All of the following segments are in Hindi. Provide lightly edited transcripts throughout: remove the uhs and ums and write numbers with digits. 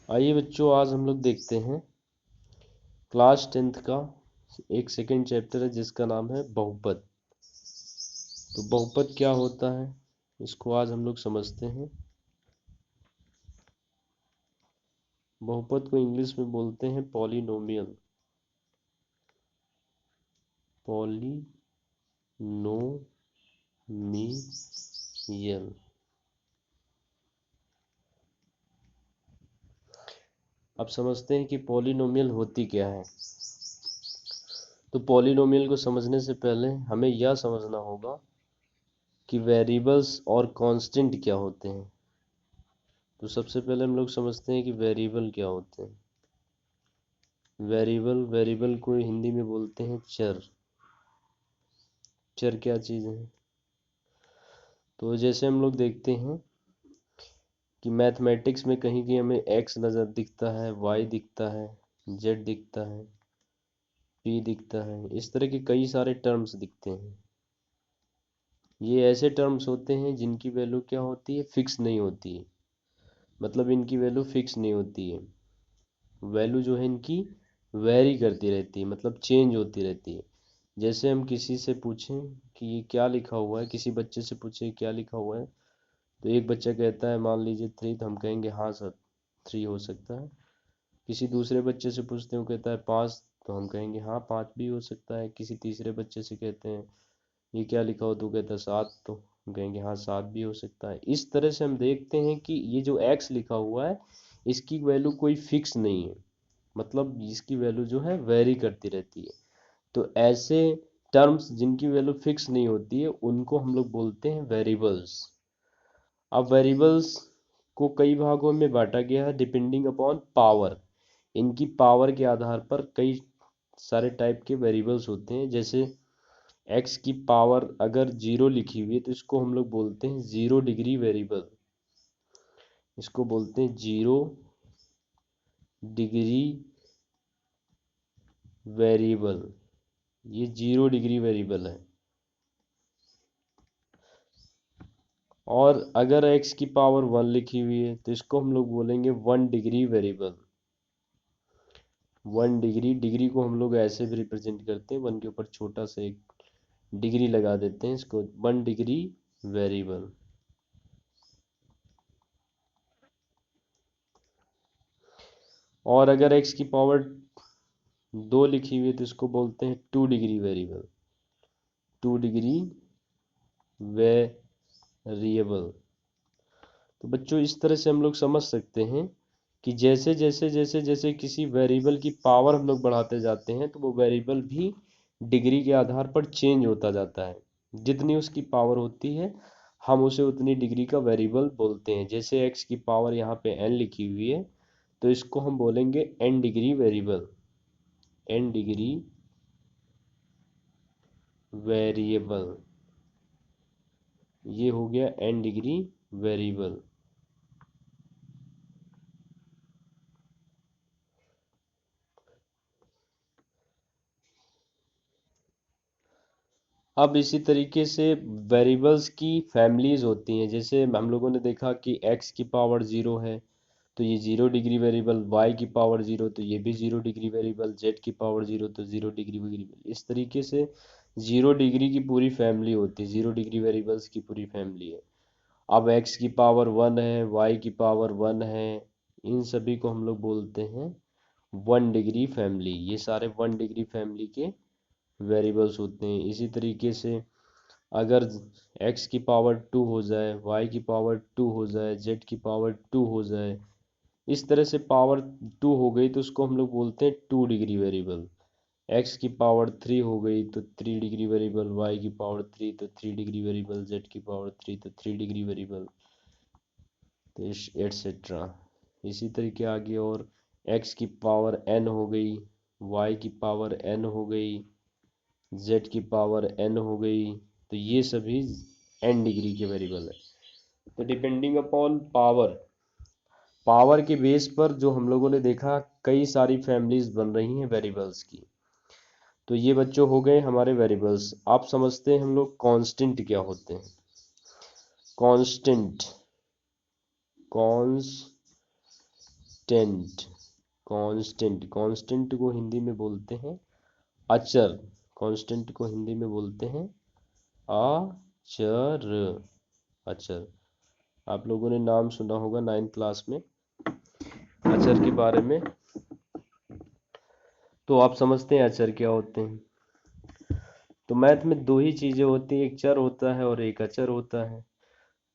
आइए बच्चों, आज हम लोग देखते हैं क्लास 10th का एक सेकंड चैप्टर है जिसका नाम है बहुपद। तो बहुपद क्या होता है इसको आज हम लोग समझते हैं। बहुपद को इंग्लिश में बोलते हैं पॉलिनोमियल। पॉलिनोमियल। अब समझते हैं कि पॉलिनोमियल होती क्या है। तो पॉलिनोमियल को समझने से पहले हमें यह समझना होगा कि वेरिएबल्स और कांस्टेंट क्या होते हैं। तो सबसे पहले हम लोग समझते हैं कि वेरिएबल क्या होते हैं। वेरिएबल को हिंदी में बोलते हैं चर। चर क्या चीज़ है? तो जैसे हम लोग देखते हैं कि मैथमेटिक्स में कहीं कहीं हमें एक्स नज़र दिखता है, वाई दिखता है, जेड दिखता है, पी दिखता है, इस तरह के कई सारे टर्म्स दिखते हैं। ये ऐसे टर्म्स होते हैं जिनकी वैल्यू क्या होती है, फिक्स नहीं होती है। मतलब इनकी वैल्यू फिक्स नहीं होती है। वैल्यू जो है इनकी वेरी करती रहती है, मतलब चेंज होती रहती है। जैसे हम किसी से पूछें कि ये क्या लिखा हुआ है, किसी बच्चे से पूछें क्या लिखा हुआ है, तो एक बच्चा कहता है मान लीजिए 3, तो हम कहेंगे हाँ सर 3 हो सकता है। किसी दूसरे बच्चे से पूछते हैं, वो कहता है 5, तो हम कहेंगे हाँ 5 भी हो सकता है। किसी तीसरे बच्चे से कहते हैं ये क्या लिखा हो, तो कहता है 7, तो हम कहेंगे हाँ 7 भी हो सकता है। इस तरह से हम देखते हैं कि ये जो x लिखा हुआ है इसकी वैल्यू कोई फिक्स नहीं है, मतलब इसकी वैल्यू जो है वेरी करती रहती है। तो ऐसे टर्म्स जिनकी वैल्यू फिक्स नहीं होती है उनको हम लोग बोलते हैं वेरिएबल्स। अब वेरिएबल्स को कई भागों में बांटा गया है डिपेंडिंग अपॉन पावर। इनकी पावर के आधार पर कई सारे टाइप के वेरिएबल्स होते हैं। जैसे x की पावर अगर 0 लिखी हुई है तो इसको हम लोग बोलते हैं 0 डिग्री वेरिएबल। इसको बोलते हैं 0 डिग्री वेरिएबल। ये 0 डिग्री वेरिएबल है। और अगर x की पावर 1 लिखी हुई है तो इसको हम लोग बोलेंगे 1 डिग्री वेरिएबल। 1 डिग्री, डिग्री को हम लोग ऐसे भी रिप्रेजेंट करते हैं, 1 के ऊपर छोटा सा एक डिग्री लगा देते हैं, इसको 1 डिग्री वेरिएबल। और अगर x की पावर 2 लिखी हुई है तो इसको बोलते हैं 2 डिग्री वेरिएबल। 2 degree variable. तो बच्चों इस तरह से हम लोग समझ सकते हैं कि जैसे जैसे जैसे जैसे किसी वेरिएबल की पावर हम लोग बढ़ाते जाते हैं तो वो वेरिएबल भी डिग्री के आधार पर चेंज होता जाता है। जितनी उसकी पावर होती है हम उसे उतनी डिग्री का वेरिएबल बोलते हैं। जैसे x की पावर यहाँ पे n लिखी हुई है तो इसको हम बोलेंगे n degree variable. n degree variable, ये हो गया n डिग्री वेरिएबल। अब इसी तरीके से वेरिएबल्स की फैमिलीज होती हैं। जैसे हम लोगों ने देखा कि x की पावर 0 है तो ये 0 डिग्री वेरिएबल, y की पावर 0 तो ये भी 0 डिग्री वेरिएबल, z की पावर 0 तो 0 डिग्री वेरिएबल। इस तरीके से 0 डिग्री की पूरी फैमिली होती है, 0 डिग्री वेरिएबल्स की पूरी फैमिली है। अब x की पावर 1 है, y की पावर 1 है, इन सभी को हम लोग बोलते हैं 1 डिग्री फैमिली। ये सारे 1 डिग्री फैमिली के वेरिएबल्स होते हैं। इसी तरीके से अगर x की पावर 2 हो जाए, y की पावर 2 हो जाए, z की पावर 2 हो जाए, इस तरह से पावर 2 हो गई तो उसको हम लोग बोलते हैं 2 डिग्री वेरिएबल। x की पावर 3 हो गई तो 3 डिग्री वेरिएबल, y की पावर 3 तो 3 डिग्री वेरिएबल, z की पावर 3 तो 3 डिग्री वेरिएबल, तो एटसेट्रा। इसी तरीके आगे और x की पावर n हो गई, y की पावर n हो गई, z की पावर n हो गई, तो ये सभी n डिग्री के वेरिएबल है। तो डिपेंडिंग अपॉन पावर, पावर के बेस पर जो हम लोगों ने देखा कई सारी फैमिलीज बन रही हैं वेरिएबल्स की। तो ये बच्चों हो गए हमारे वेरिएबल्स। आप समझते हैं हम लोग कांस्टेंट क्या होते हैं। कांस्टेंट, कांस्टेंट कांस्टेंट को हिंदी में बोलते हैं अचर। कांस्टेंट को हिंदी में बोलते हैं अचर। अचर, आप लोगों ने नाम सुना होगा 9th क्लास में अचर के बारे में। तो आप समझते हैं अचर क्या होते हैं। तो मैथ में दो ही चीजें होती हैं, एक चर होता है और एक अचर होता है।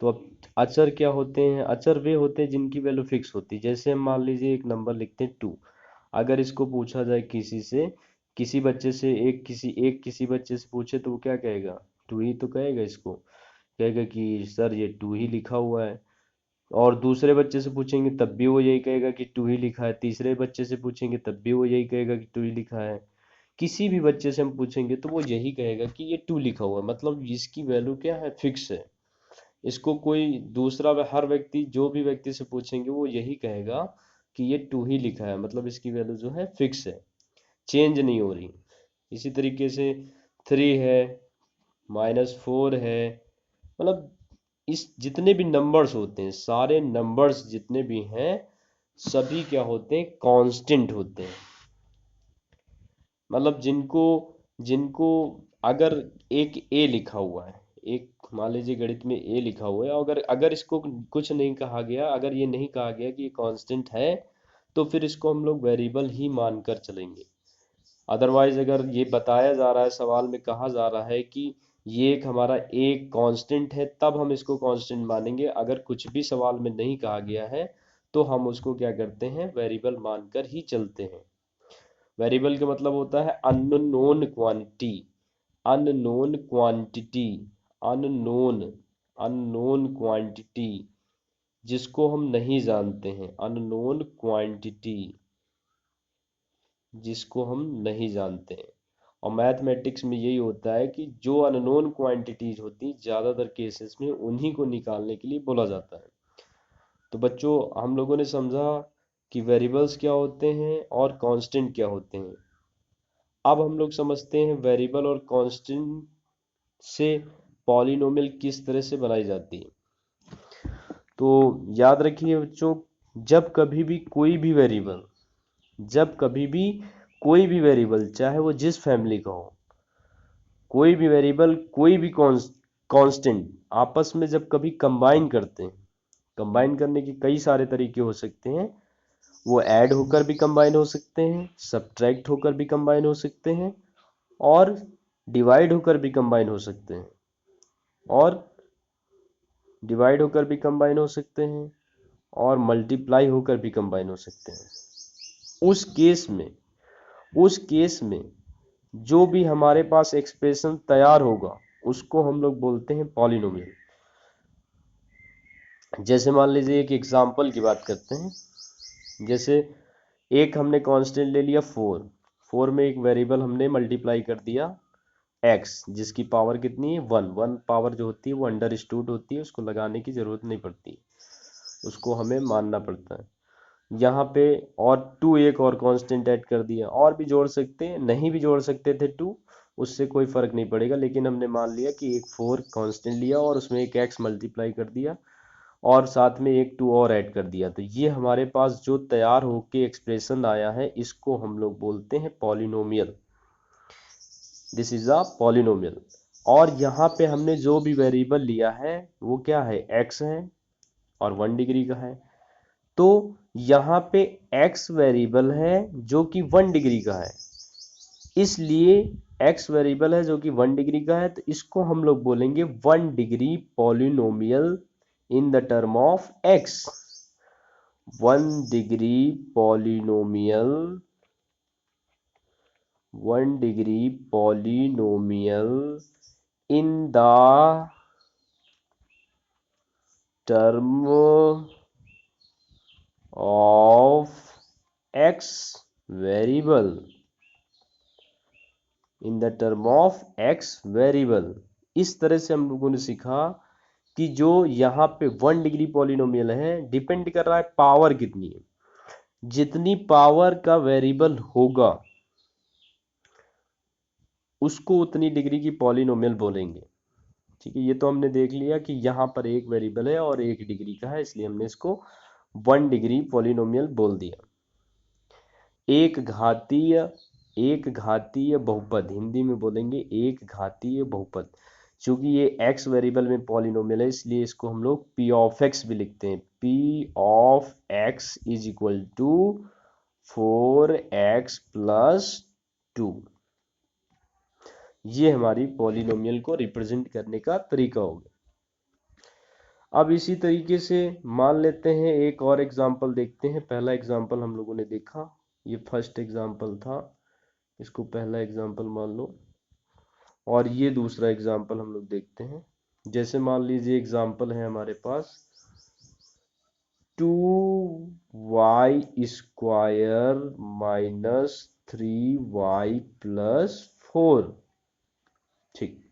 तो अब अचर क्या होते हैं? अचर वे होते हैं जिनकी वैल्यू फिक्स होती है। जैसे हम मान लीजिए एक नंबर लिखते हैं 2। अगर इसको पूछा जाए किसी से, किसी बच्चे से, किसी बच्चे से पूछे तो वो क्या कहेगा? 2 ही तो कहेगा। इसको कहेगा कि सर ये 2 ही लिखा हुआ है। और दूसरे बच्चे से पूछेंगे तब भी वो यही कहेगा कि 2 ही लिखा है। तीसरे बच्चे से पूछेंगे तब भी वो यही कहेगा कि 2 ही लिखा है। किसी भी बच्चे से हम पूछेंगे तो वो यही कहेगा कि ये 2 लिखा हुआ है। मतलब इसकी वैल्यू क्या है? फिक्स है। इसको कोई दूसरा हर व्यक्ति, जो भी व्यक्ति से पूछेंगे वो यही कहेगा कि ये 2 ही लिखा है। मतलब इसकी वैल्यू जो है फिक्स है, चेंज नहीं हो रही। इसी तरीके से 3 है, -4 है। मतलब इस जितने भी नंबर्स होते हैं, सारे नंबर्स जितने भी हैं, सभी क्या होते हैं? कांस्टेंट होते हैं। मतलब जिनको जिनको अगर एक ए लिखा हुआ है, एक मान लीजिए गणित में ए लिखा हुआ है, अगर अगर इसको कुछ नहीं कहा गया, अगर ये नहीं कहा गया कि ये कांस्टेंट है, तो फिर इसको हम लोग वेरिएबल ही मानकर चलेंगे। अदरवाइज अगर ये बताया जा रहा है, सवाल में कहा जा रहा है कि ये एक हमारा एक कांस्टेंट है, तब हम इसको कांस्टेंट मानेंगे। अगर कुछ भी सवाल में नहीं कहा गया है तो हम उसको क्या करते हैं? वेरिएबल मानकर ही चलते हैं। वेरिएबल का मतलब होता है unknown quantity. Unknown quantity, unknown, unknown quantity, जिसको हम नहीं जानते हैं। अननोन क्वांटिटी, जिसको हम नहीं जानते हैं। और मैथमेटिक्स में यही होता है कि जो अननोन क्वांटिटीज होती हैं, ज़्यादातर केसेस में उन्हीं को निकालने के लिए बोला जाता है। तो बच्चों, हम लोगों ने समझा कि वेरिएबल्स क्या होते हैं और कांस्टेंट क्या होते हैं। अब हम लोग समझते हैं वेरिएबल और कांस्टेंट से पॉलिनोमियल किस तरह से बनाई जाती है। तो याद रखिए बच्चों, जब कभी भी कोई भी वेरिएबल जब कभी भी कोई भी वेरिएबल, चाहे वो जिस फैमिली का हो, कोई भी वेरिएबल, कोई भी कांस्टेंट आपस में जब कभी कंबाइन करते हैं, कंबाइन करने के कई सारे तरीके हो सकते हैं। वो ऐड होकर भी कंबाइन हो सकते हैं, सब्ट्रैक्ट होकर भी कंबाइन हो सकते हैं, और डिवाइड होकर भी कंबाइन हो सकते हैं, और डिवाइड होकर भी कंबाइन हो सकते हैं, और मल्टीप्लाई होकर भी कंबाइन हो सकते हैं। उस केस में जो भी हमारे पास एक्सप्रेशन तैयार होगा उसको हम लोग बोलते हैं पॉलिनोमियल। जैसे मान लीजिए एक एग्जांपल की बात करते हैं। जैसे एक हमने कांस्टेंट ले लिया 4। 4 में एक वेरिएबल हमने मल्टीप्लाई कर दिया x, जिसकी पावर कितनी है? 1। 1 पावर जो होती है वो अंडरस्टूड होती है, उसको लगाने की जरूरत नहीं पड़ती, उसको हमें मानना पड़ता है। यहाँ पे और 2 एक और कांस्टेंट ऐड कर दिया, और भी जोड़ सकते हैं, नहीं भी जोड़ सकते थे 2, उससे कोई फर्क नहीं पड़ेगा। लेकिन हमने मान लिया कि एक 4 कांस्टेंट लिया और उसमें एक x मल्टीप्लाई कर दिया, और साथ में एक 2 और ऐड कर दिया। तो ये हमारे पास जो तैयार होके एक्सप्रेशन आया है, इसको हम लोग बोलते हैं polynomial. This is a polynomial. और यहाँ पे हमने जो भी वेरिएबल लिया है वो क्या है? x है, और 1 डिग्री का है। तो यहाँ पे x वेरिएबल है जो कि 1 डिग्री का है, इसलिए x वेरिएबल है जो कि 1 डिग्री का है, तो इसको हम लोग बोलेंगे 1 degree polynomial in the term of x। 1 degree polynomial, 1 degree polynomial in the term of x variable, in the term of x variable. इस तरह से हम लोगों ने सीखा कि जो यहाँ पे 1 डिग्री पॉलिनोमियल है, डिपेंड कर रहा है पावर कितनी है। जितनी पावर का वेरिएबल होगा उसको उतनी डिग्री की पॉलिनोमियल बोलेंगे। ठीक है, ये तो हमने देख लिया कि यहाँ पर एक वेरिएबल है और 1 डिग्री का है, इसलिए हमने इसको 1 डिग्री पॉलिनोमियल बोल दिया। एक घातीय बहुपद, हिंदी में बोलेंगे एक घातीय बहुपद। चूंकि ये x वेरिएबल में पॉलिनोमियल है इसलिए इसको हम लोग p ऑफ x भी लिखते हैं। p of x is equal to 4x plus 2। ये हमारी पॉलिनोमियल को रिप्रेजेंट करने का तरीका होगा। अब इसी तरीके से मान लेते हैं एक और एग्जांपल देखते हैं। पहला एग्जांपल हम लोगों ने देखा, ये फर्स्ट एग्जांपल था, इसको पहला एग्जांपल मान लो। और ये दूसरा एग्जांपल हम लोग देखते हैं। जैसे मान लीजिए एग्जांपल है हमारे पास 2y square minus 3y plus 4। ठीक।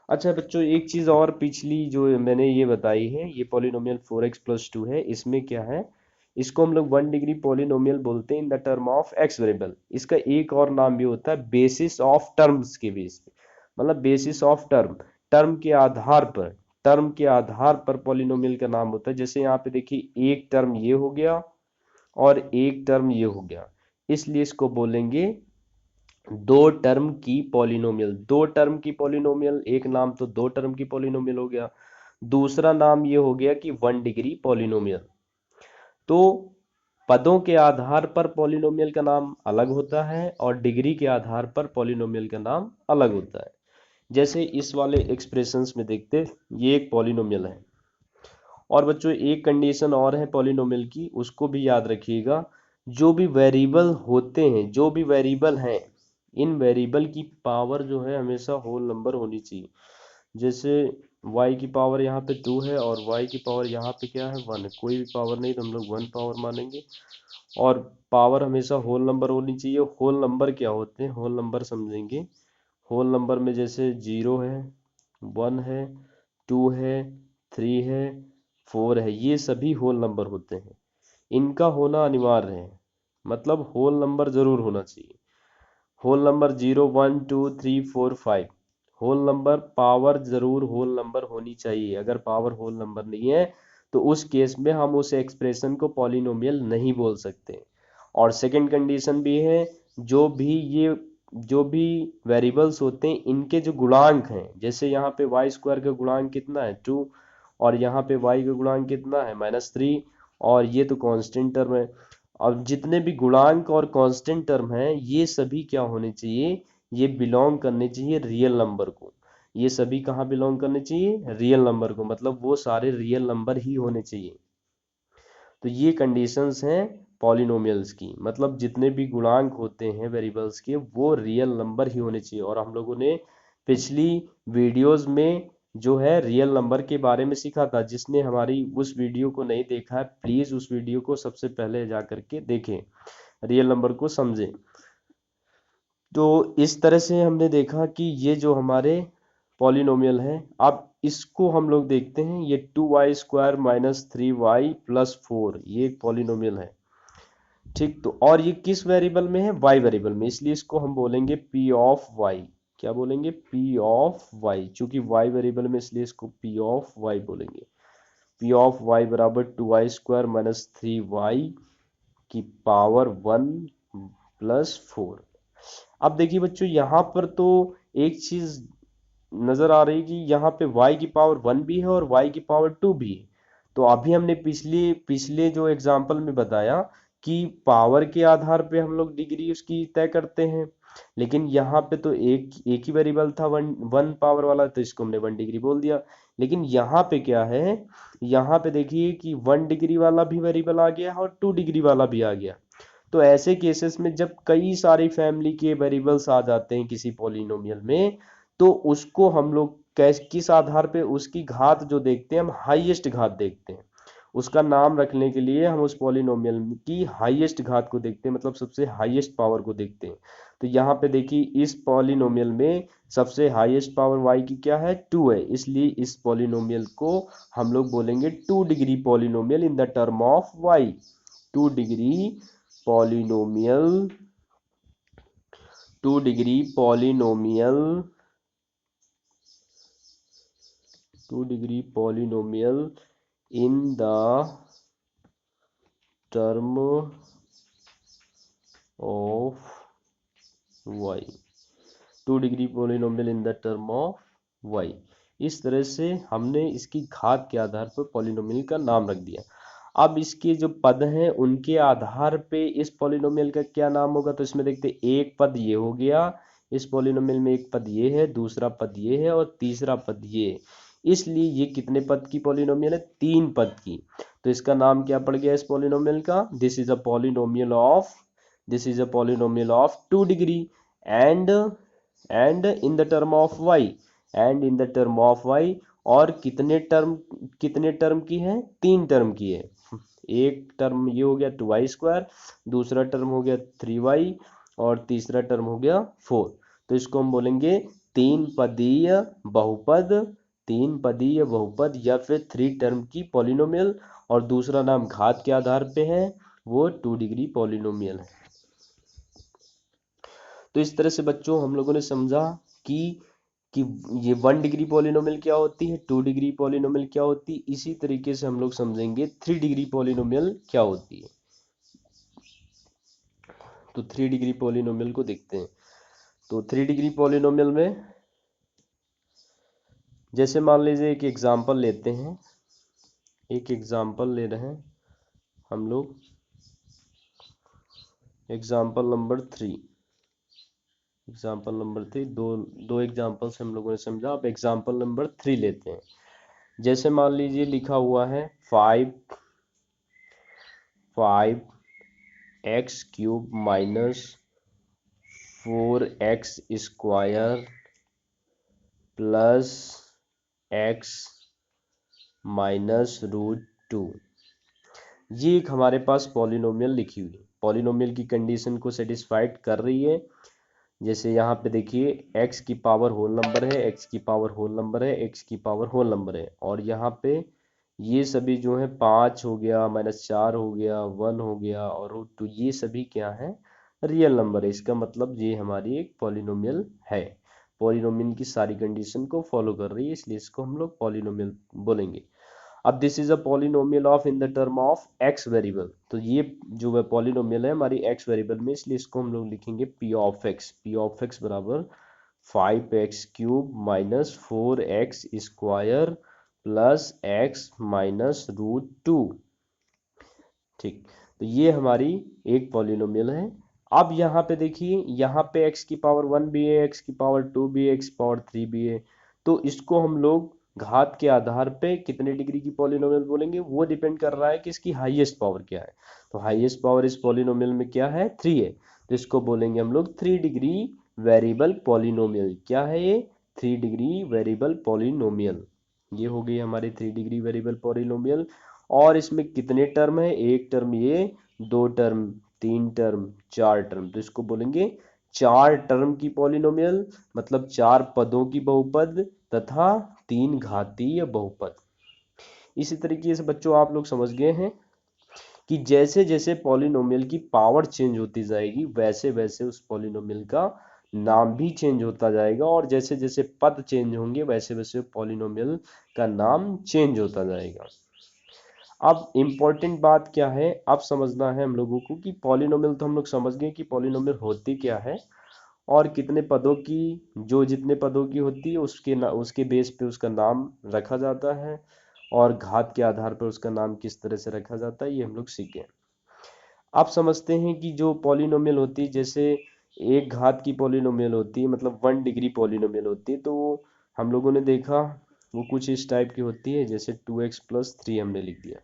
अच्छा बच्चों, एक चीज और, पिछली जो मैंने ये बताई है, ये पॉलिनोमियल 4x प्लस 2 है, इसमें क्या है, इसको हम लोग 1 डिग्री पॉलिनोमियल बोलते हैं in the term of x variable. इसका एक और नाम भी होता है बेसिस ऑफ टर्म्स के बेस पे, मतलब बेसिस ऑफ टर्म, टर्म के आधार पर, टर्म के आधार पर पॉलिनोमियल का नाम होता है। जैसे यहाँ पे देखिए एक टर्म ये हो गया और एक टर्म ये हो गया, इसलिए इसको बोलेंगे दो टर्म की पॉलिनोमियल। दो टर्म की पॉलिनोमियल, एक नाम तो दो टर्म की पॉलिनोमियल हो गया, दूसरा नाम ये हो गया कि 1 डिग्री पॉलिनोमियल। तो पदों के आधार पर पॉलिनोमियल का नाम अलग होता है और डिग्री के आधार पर पॉलिनोमियल का नाम अलग होता है। जैसे इस वाले एक्सप्रेशंस में देखते, ये एक पॉलिनोमियल है। और बच्चों एक कंडीशन और है पॉलिनोमियल की, उसको भी याद रखिएगा। जो भी वेरिएबल होते हैं, जो भी वेरिएबल हैं, इन वेरिएबल की पावर जो है हमेशा होल नंबर होनी चाहिए। जैसे y की पावर यहाँ पे 2 है और y की पावर यहाँ पे क्या है 1 है, कोई भी पावर नहीं तो हम लोग 1 पावर मानेंगे। और पावर हमेशा होल नंबर होनी चाहिए। होल नंबर क्या होते हैं, होल नंबर समझेंगे। होल नंबर में जैसे 0 है, 1 है, 2 है, 3 है, 4 है, ये सभी होल नंबर होते हैं। इनका होना अनिवार्य है, मतलब होल नंबर जरूर होना चाहिए। Whole number 0 1 2 3 4 5, whole number power जरूर होल नंबर होनी चाहिए। अगर पावर होल नंबर नहीं है तो उस केस में हम उस एक्सप्रेशन को पॉलिनोमियल नहीं बोल सकते। और सेकंड कंडीशन भी है, जो भी वेरिएबल्स होते हैं इनके जो गुणांक हैं, जैसे यहाँ पे वाई स्क्वायर का गुणांक कितना है 2, और यहाँ पे वाई का गुणांक कितना है -3, और ये तो कांस्टेंट टर्म है। अब जितने भी गुणांक और कांस्टेंट टर्म हैं ये सभी क्या होने चाहिए, ये बिलोंग करने चाहिए रियल नंबर को। ये सभी कहाँ बिलोंग करने चाहिए, रियल नंबर को, मतलब वो सारे रियल नंबर ही होने चाहिए। तो ये कंडीशंस हैं पॉलिनोमियल्स की, मतलब जितने भी गुणांक होते हैं वेरिएबल्स के वो रियल नंबर ही होने चाहिए। और हम लोगों ने पिछली वीडियोस में जो है रियल नंबर के बारे में सीखा था। जिसने हमारी उस वीडियो को नहीं देखा है प्लीज उस वीडियो को सबसे पहले जा करके देखें, रियल नंबर को समझें। तो इस तरह से हमने देखा कि ये जो हमारे पॉलिनोमियल है, अब इसको हम लोग देखते हैं। ये 2y square minus 3y plus 4, ये एक पॉलिनोमियल है। ठीक, तो और ये किस वेरिएबल में है, y वेरिएबल में, इसलिए इसको हम बोलेंगे p ऑफ y। क्या बोलेंगे, p ऑफ y। चूंकि y वेरिएबल में इसलिए इसको p ऑफ y बोलेंगे। p ऑफ y बराबर 2y स्क्वायर माइनस 3y की पावर 1 प्लस 4। अब देखिए बच्चों यहाँ पर तो एक चीज नजर आ रही कि यहाँ पे y की पावर 1 भी है और y की पावर 2 भी है। तो अभी हमने पिछले पिछले जो एग्जांपल में बताया कि पावर के आधार पे हम लोग डिग्री उसकी तय करते हैं, लेकिन यहाँ पे तो एक एक ही वेरिएबल था, वन पावर वाला, तो इसको हमने 1 डिग्री बोल दिया। लेकिन यहाँ पे क्या है, यहाँ पे देखिए कि 1 डिग्री वाला भी वेरिएबल आ गया और 2 डिग्री वाला भी आ गया। तो ऐसे केसेस में जब कई सारी फैमिली के वेरिएबल्स आ जाते हैं किसी पॉलिनोमियल में, तो उसको हम लोग किस आधार पे, उसकी घात जो देखते हैं हम हाईएस्ट घात देखते हैं। उसका नाम रखने के लिए हम उस पॉलिनोमियल की हाईएस्ट घात को देखते हैं, मतलब सबसे हाईएस्ट पावर को देखते हैं। तो यहाँ पे देखिए इस पॉलिनोमियल में सबसे हाईएस्ट पावर y की क्या है 2 है, इसलिए इस पॉलिनोमियल को हम लोग बोलेंगे 2 degree polynomial in the term of y। 2 degree polynomial, 2 degree polynomial, 2 degree polynomial in the term of y, 2 degree polynomial in the term of y। इस तरह से हमने इसकी घात के आधार पर पॉलिनोमियल का नाम रख दिया। अब इसके जो पद हैं उनके आधार पे इस पॉलिनोमियल का क्या नाम होगा, तो इसमें देखते हैं एक पद ये हो गया, इस पॉलिनोमियल में एक पद ये है, दूसरा पद ये है और तीसरा पद ये है। इसलिए ये कितने पद की पॉलिनोमियल है, 3 पद की। तो इसका नाम क्या पड़ गया इस पॉलिनोमियल का, this is a polynomial of, this is a polynomial of 2 degree and in the term of y, and in the term of y। और कितने टर्म की है, 3 टर्म की है। एक टर्म ये हो गया 2y², दूसरा टर्म हो गया 3y और तीसरा टर्म हो गया 4। तो इसको हम बोलेंगे 3 पदीय बहुपद, 3 पदीय बहुपद या फिर 3 टर्म की पॉलिनोमियल। और दूसरा नाम घात के आधार पे है, वो 2 डिग्री पॉलिनोमियल है। तो इस तरह से बच्चों हम लोगों ने समझा कि ये 1 डिग्री पॉलिनोमियल क्या होती है, 2 डिग्री पॉलिनोमियल क्या होती है। इसी तरीके से हम लोग समझेंगे 3 डिग्री पॉलिनोमियल क्या होती है। तो 3 डिग्री पॉलिनोमियल को देखते हैं। तो 3 डिग्री पॉलिनोमियल में जैसे मान लीजिए एक एग्जांपल लेते हैं, एक एग्जांपल ले रहे हैं हम लोग, एग्जांपल नंबर 3, एग्जांपल नंबर 3, दो एग्जांपल से हम लोगों ने समझा। अब एग्जांपल नंबर 3 लेते हैं। जैसे मान लीजिए लिखा हुआ है 5x³ minus 4x² plus x minus √2। ये एक हमारे पास पॉलिनोमियल लिखी हुई है, पॉलिनोमियल की कंडीशन को सेटिस्फाइड कर रही है। जैसे यहाँ पे देखिए x की पावर होल नंबर है, x की पावर होल नंबर है, x की पावर होल नंबर है। और यहाँ पे ये सभी जो है 5 हो गया, -4 हो गया, 1 हो गया और √2, ये सभी क्या है, रियल नंबर है। इसका मतलब ये हमारी एक पॉलिनोमियल है, पॉलिनोमियल की सारी कंडीशन को फॉलो कर रही है, इसलिए इसको हम लोग पॉलिनोमियल बोलेंगे। अब this is a polynomial of in the term of x variable. तो ये जो है पॉलिनोमियल है हमारी x वेरिएबल में, इसलिए इसको हम लोग लिखेंगे p ऑफ x बराबर 5x³ minus 4x² plus x minus √2। ठीक, तो ये हमारी एक पॉलिनोमियल है। अब यहाँ पे देखिए, यहाँ पे x की पावर 1 भी है, x की पावर 2 भी है, x की पावर 3 भी है। तो इसको हम लोग घात के आधार पे कितने डिग्री की पॉलिनोमियल बोलेंगे, वो डिपेंड कर रहा है कि इसकी हाईएस्ट पावर क्या है। तो हाईएस्ट पावर इस पॉलिनोमियल में क्या है, 3 है। तो इसको बोलेंगे हम लोग 3 डिग्री वेरिएबल पॉलिनोमियल। क्या है ये, 3 डिग्री वेरिएबल पॉलिनोमियल। ये हो गई हमारी 3 डिग्री वेरिएबल पॉलिनोमियल। और इसमें कितने टर्म है, एक टर्म ये, 2 टर्म, 3 टर्म, 4 टर्म। तो इसको बोलेंगे 4 टर्म की पॉलिनोमियल, मतलब 4 पदों की बहुपद तथा 3 घातीय बहुपद। इसी तरीके से बच्चों आप लोग समझ गए हैं कि जैसे जैसे पॉलिनोमियल की पावर चेंज होती जाएगी वैसे वैसे उस पॉलिनोमियल का नाम भी चेंज होता जाएगा, और जैसे जैसे पद चेंज होंगे वैसे वैसे पॉलिनोमियल का नाम चेंज होता जाएगा। अब इम्पोर्टेंट बात क्या है, अब समझना है हम लोगों को कि पॉलिनोमियल तो हम लोग समझ गए कि पॉलिनोमियल होती क्या है और कितने पदों की, जो जितने पदों की होती है उसके बेस पे उसका नाम रखा जाता है, और घात के आधार पर उसका नाम किस तरह से रखा जाता है ये हम लोग सीखे। अब समझते हैं कि जो पॉलिनोमियल होती है, जैसे एक घात की पॉलिनोमियल होती है, मतलब 1 डिग्री पॉलिनोमियल होती है, तो हम लोगों ने देखा वो कुछ इस टाइप की होती है। जैसे 2x + 3 हमने लिख दिया,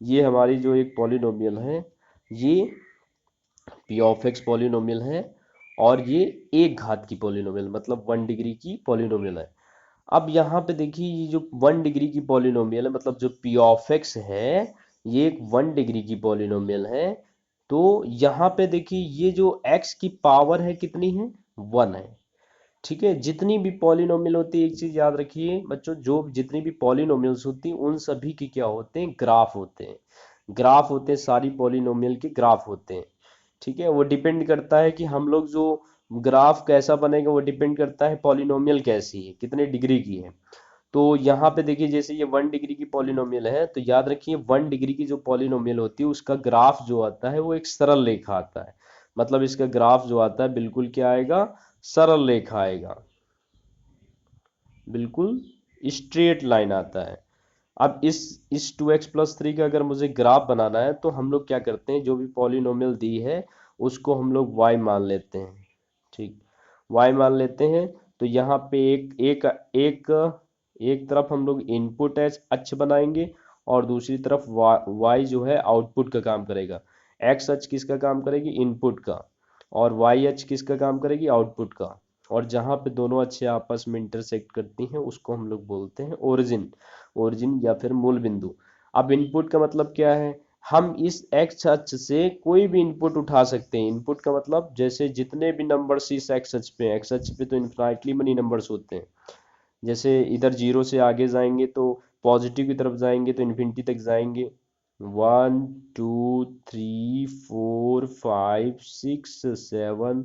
ये हमारी जो एक पॉलिनोमियल है, ये p ऑफ x पॉलिनोमियल है, और ये एक घात की पॉलिनोमियल मतलब 1 डिग्री की पॉलिनोमियल है। अब यहाँ पे देखिए ये जो 1 डिग्री की पॉलिनोमियल है, मतलब जो p ऑफ x है ये एक 1 डिग्री की पॉलिनोमियल है। तो यहाँ पे देखिए ये जो x की पावर है कितनी है, 1 है। ठीक है, जितनी भी पॉलिनोमियल होती है, एक चीज याद रखिए बच्चों, जो जितनी भी पॉलिनोमियल्स होती हैं उन सभी के क्या होते हैं, ग्राफ होते हैं। ग्राफ होते हैं, सारी पॉलिनोमियल के ग्राफ होते हैं। ठीक है, वो डिपेंड करता है कि हम लोग जो ग्राफ कैसा बनेगा, वो डिपेंड करता है पॉलिनोमियल कैसी है, कितने डिग्री की है। तो यहाँ पे देखिए जैसे ये 1 डिग्री की पॉलिनोमियल है, तो याद रखिए 1 डिग्री की जो पॉलिनोमियल होती है उसका ग्राफ जो आता है वो एक सरल रेखा आता है। मतलब इसका ग्राफ जो आता है बिल्कुल क्या आएगा, सरल रेखा आएगा, बिल्कुल स्ट्रेट लाइन आता है। अब इस 2x+3 का अगर मुझे ग्राफ बनाना है तो हम लोग क्या करते हैं, जो भी पॉलिनोमियल दी है उसको हम लोग y मान लेते हैं। ठीक, y मान लेते हैं। तो यहाँ पे एक एक एक एक तरफ हम लोग इनपुट अक्ष बनाएंगे और दूसरी तरफ y जो है आउटपुट का काम करेगा। x अक्ष किसका काम करेगी, इनपुट का, और y अक्ष किसका काम करेगी, आउटपुट का। और जहाँ पे दोनों अक्षें आपस में इंटरसेक्ट करती हैं उसको हम लोग बोलते हैं ओरिजिन, ओरिजिन या फिर मूल बिंदु। अब इनपुट का मतलब क्या है, हम इस एक्स अक्ष से कोई भी इनपुट उठा सकते हैं। इनपुट का मतलब जैसे जितने भी नंबर्स इस एक्स अक्ष पे, एक्स अक्ष पे तो इन्फिनाइटली मनी नंबर्स होते हैं। जैसे इधर जीरो से आगे जाएंगे तो पॉजिटिव की तरफ जाएंगे तो इन्फिनिटी तक जाएंगे, 1 2 3 4 5 6 7,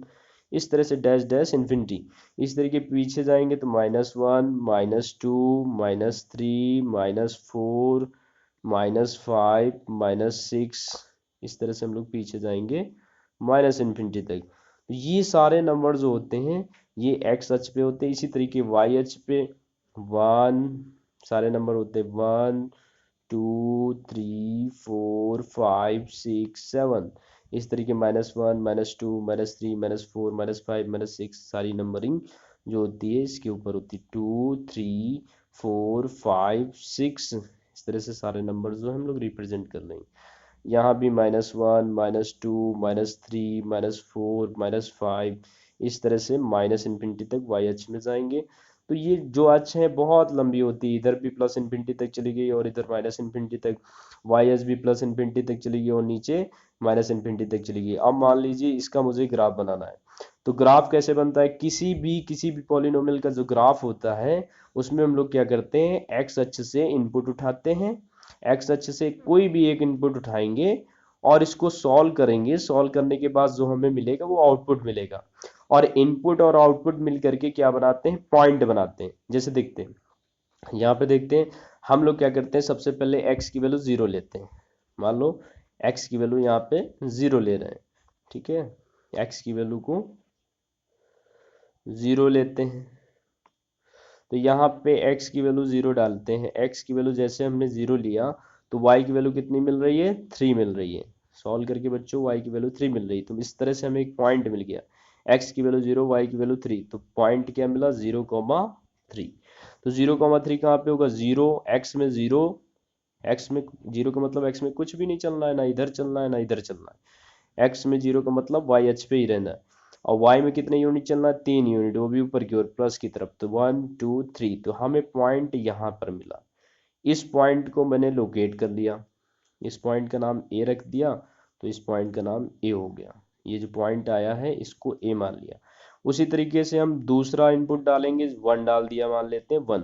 इस तरह से डैश डैश इन्फिनिटी। इस तरीके पीछे जाएंगे तो -1 -2 -3 -4 -5 -6, इस तरह से हम लोग पीछे जाएंगे माइनस इन्फिनिटी तक। तो ये सारे नंबर जो होते हैं ये एक्स अक्ष पे होते हैं। इसी तरीके वाई अक्ष पे 1, सारे नंबर होते हैं 1 2 3 4 5 6 7, इस तरीके -1 -2 -3 -4 -5 -6 सारी नंबरिंग जो होती है इसके ऊपर होती है, 2 3 4 5 6, इस तरह से सारे नंबर जो हम लोग रिप्रेजेंट कर लेंगे। यहाँ भी -1 -2 -3 -4 -5, इस तरह से माइनस इन्फिनिटी तक वाई अक्ष में जाएंगे। तो ये जो अक्ष है बहुत लंबी होती है, इधर भी प्लस इन्फिनिटी तक चली गई और इधर माइनस इन्फिनिटी तक, वाई अक्ष भी प्लस इन्फिनिटी तक चली गई और नीचे माइनस इन्फिनिटी तक चली गई। अब मान लीजिए इसका मुझे ग्राफ बनाना है, तो ग्राफ कैसे बनता है, किसी भी पॉलिनोमियल का जो ग्राफ होता है उसमें हम लोग क्या करते हैं, एक्स अक्ष से इनपुट उठाते हैं, एक्स अक्ष से कोई भी एक इनपुट उठाएंगे और इसको सॉल्व करेंगे। सॉल्व करने के बाद जो हमें मिलेगा वो आउटपुट मिलेगा। और इनपुट और आउटपुट मिल करके क्या बनाते हैं, पॉइंट बनाते हैं। जैसे देखते हैं यहाँ पे, देखते हैं हम लोग क्या करते हैं, सबसे पहले x की वैल्यू 0 लेते हैं। मान लो x की वैल्यू यहाँ पे 0 ले रहे हैं, ठीक है, x की वैल्यू को 0 लेते हैं। तो यहाँ पे x की वैल्यू 0 डालते हैं। x की वैल्यू जैसे हमने 0 लिया तो y की वैल्यू कितनी मिल रही है, 3 मिल रही है। सॉल्व करके बच्चों y की वैल्यू 3 मिल रही है। तो इस तरह से हमें एक पॉइंट मिल गया, x की वैल्यू 0 y की वैल्यू 3, तो पॉइंट क्या मिला, 0,3। तो 0,3 कहाँ पे होगा, 0 x में 0, x में 0 का मतलब x में कुछ भी नहीं चलना है, ना इधर चलना है ना इधर चलना है। x में 0 का मतलब y अक्ष पे ही रहना है। और y में कितने यूनिट चलना है, 3 यूनिट, वो भी ऊपर की ओर प्लस की तरफ। तो 1 2 3, तो हमें पॉइंट यहाँ पर मिला। इस पॉइंट को मैंने लोकेट कर लिया, इस पॉइंट का नाम ए रख दिया, तो इस पॉइंट का नाम ए हो गया। ये जो पॉइंट आया है इसको ए मान लिया। उसी तरीके से हम दूसरा इनपुट डालेंगे, 1 डाल दिया, मान लेते हैं 1।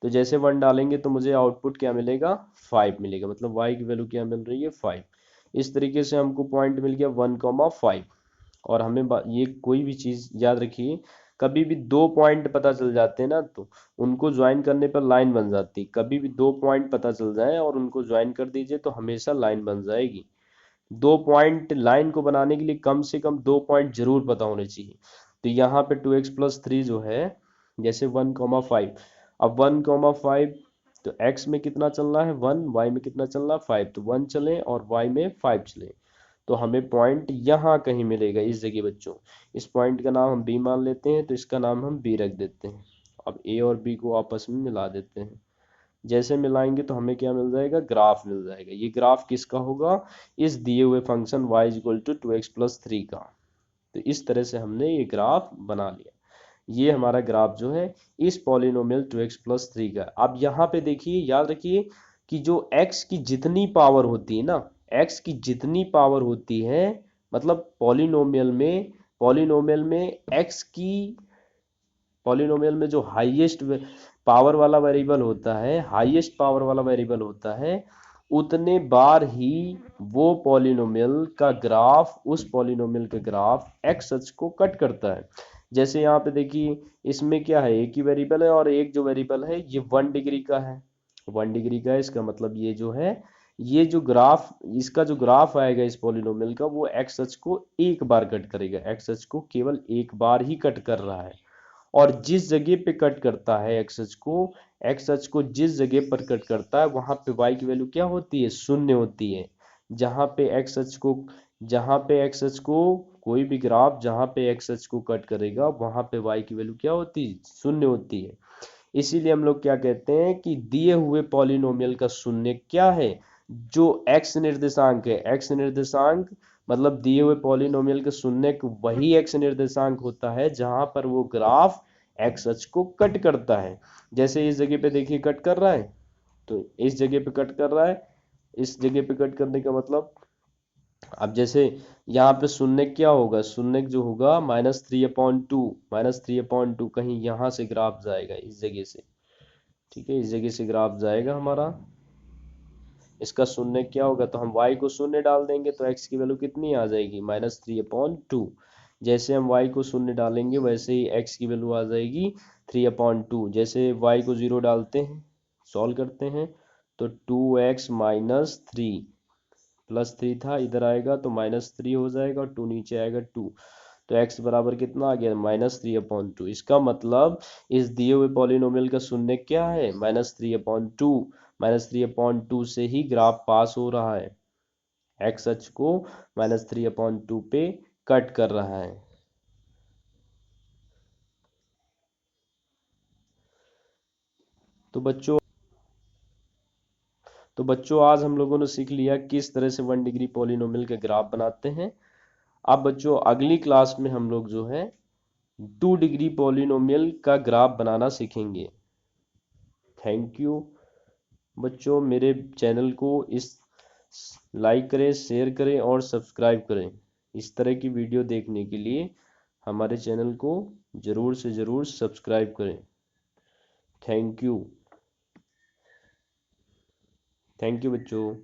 तो जैसे 1 डालेंगे तो मुझे आउटपुट क्या मिलेगा, 5 मिलेगा, मतलब y की वैल्यू क्या मिल रही है, 5। इस तरीके से हमको पॉइंट मिल गया 1,5। और हमें ये कोई भी चीज़ याद रखिए, कभी भी 2 पॉइंट पता चल जाते हैं ना तो उनको ज्वाइन करने पर लाइन बन जाती है। कभी भी 2 पॉइंट पता चल जाए और उनको ज्वाइन कर दीजिए तो हमेशा लाइन बन जाएगी। 2 पॉइंट लाइन को बनाने के लिए कम से कम 2 पॉइंट जरूर पता होने चाहिए। तो यहाँ पे 2x+3 जो है, जैसे 1,5, अब 1,5, तो x में कितना चलना है 1, y में कितना चलना है 5, तो 1 चले और y में 5 चले। तो हमें पॉइंट यहाँ कहीं मिलेगा इस जगह बच्चों। इस पॉइंट का नाम हम B मान लेते हैं, तो इसका नाम हम B रख देते हैं। अब A और B को आपस में मिला देते हैं। जैसे मिलाएंगे तो हमें क्या मिल जाएगा, ग्राफ मिल जाएगा। ये ग्राफ किसका होगा, इस दिए हुए फंक्शन y = 2x+3 का। तो इस तरह से हमने ये ग्राफ बना लिया। ये हमारा ग्राफ जो है इस पॉलिनोमियल 2x+3 का। अब यहाँ पे देखिए, याद रखिए कि जो x की जितनी पावर होती है ना, x की जितनी पावर होती है, मतलब पॉलिनोमियल में x की, पॉलिनोमियल में जो हाईएस्ट पावर वाला वेरिएबल होता है, हाईएस्ट पावर वाला वेरिएबल होता है, उतने बार ही वो पॉलिनोमियल का ग्राफ उस पॉलिनोमियल के ग्राफ एक्स अक्ष को कट करता है। जैसे यहाँ पे देखिए इसमें क्या है, एक ही वेरिएबल है और एक जो वेरिएबल है ये 1 डिग्री का है, 1 डिग्री का है। इसका मतलब ये जो है, ये जो ग्राफ, इसका जो ग्राफ आएगा इस पॉलिनोमियल का, वो एक्स अक्ष को एक बार कट करेगा, एक्स अक्ष को केवल एक बार ही कट कर रहा है। और जिस जगह पे कट करता है एक्स अक्ष को, एक्स अक्ष को जिस जगह पर कट करता है वहां पे y की वैल्यू क्या होती है, शून्य होती है। जहां पे एक्स अक्ष को, जहां पे एक्स अक्ष को, कोई भी ग्राफ जहां पे एक्स अक्ष को कट करेगा वहां पे y की वैल्यू क्या होती है, शून्य होती है। इसीलिए हम लोग क्या कहते हैं कि दिए हुए पॉलिनोमियल का शून्य क्या है, जो x निर्देशांक है, x निर्देशांक मतलब दिए हुए पॉलिनोमियल के शून्य वही x निर्देशांक होता है जहां पर वो ग्राफ x अक्ष को कट करता है। जैसे इस जगह पे देखिए कट कर रहा है, तो इस जगह पे कट कर रहा है, इस जगह पे कट करने का मतलब, अब जैसे यहाँ पे शून्य क्या होगा, शून्य जो होगा -3/2, -3/2 कहीं यहाँ से ग्राफ जाएगा इस जगह से, ठीक है, इस जगह से ग्राफ जाएगा हमारा। इसका शून्य क्या होगा, तो हम y को शून्य डाल देंगे तो x की वैल्यू कितनी आ जाएगी, -3/2। जैसे हम y को शून्य डालेंगे वैसे ही x की वैल्यू आ जाएगी 3/2। जैसे y को 0 डालते हैं, सॉल्व करते हैं, तो 2x - 3 +3 था, इधर आएगा तो -3 हो जाएगा और 2 नीचे आएगा 2। तो x बराबर कितना आ गया, -3/2। इसका मतलब इस दिए हुए पॉलिनोमियल का शून्य क्या है, -3/2। -3/2 से ही ग्राफ पास हो रहा है, x अक्ष को -3/2 पे कट कर रहा है। तो बच्चों, आज हम लोगों ने सीख लिया किस तरह से 1 डिग्री पॉलिनोमियल के ग्राफ बनाते हैं। अब बच्चों अगली क्लास में हम लोग जो है 2 डिग्री पॉलिनोमियल का ग्राफ बनाना सीखेंगे। थैंक यू बच्चों, मेरे चैनल को इस लाइक करें, शेयर करें और सब्सक्राइब करें। इस तरह की वीडियो देखने के लिए हमारे चैनल को ज़रूर से ज़रूर सब्सक्राइब करें। थैंक यू, थैंक यू बच्चों।